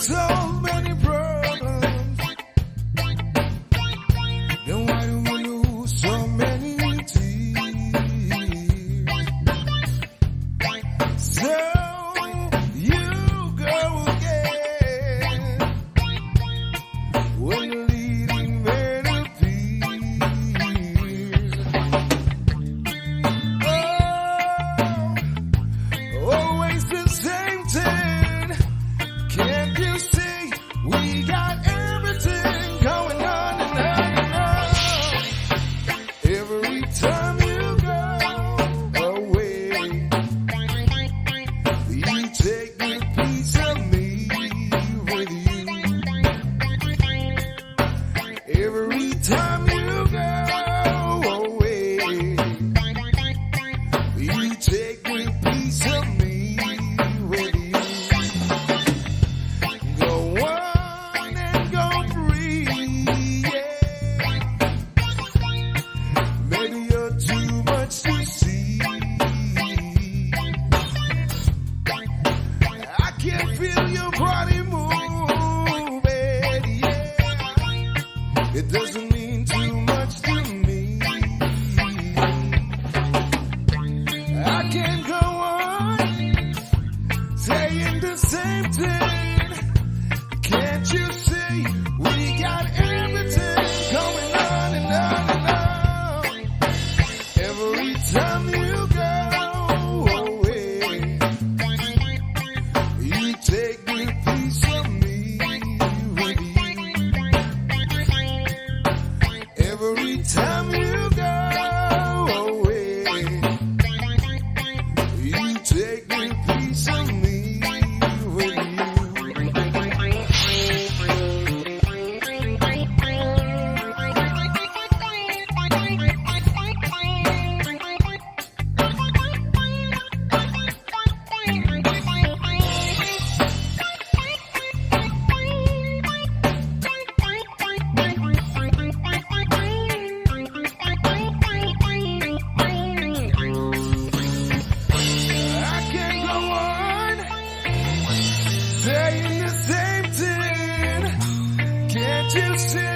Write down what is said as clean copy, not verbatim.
so many problems? Then why do we lose so many tears? So you go again when the leading man appears. Oh, always the same thing. Can't you see we got everything going on and on and on? Every time you go away, you take a piece of me with you. Every time you go away, you take a piece of me with you. Go on and go free, yeah. Maybe you're too much to see. I can feel your body moving, yeah. It doesn't mean too much to me. I can't go on saying the same thing. Can't you see we got everything going on and on and on? Every time you go away, you take a piece of me with you. Every time you go away, you take a piece of me with you. I can't go on saying the same thing. Can't you see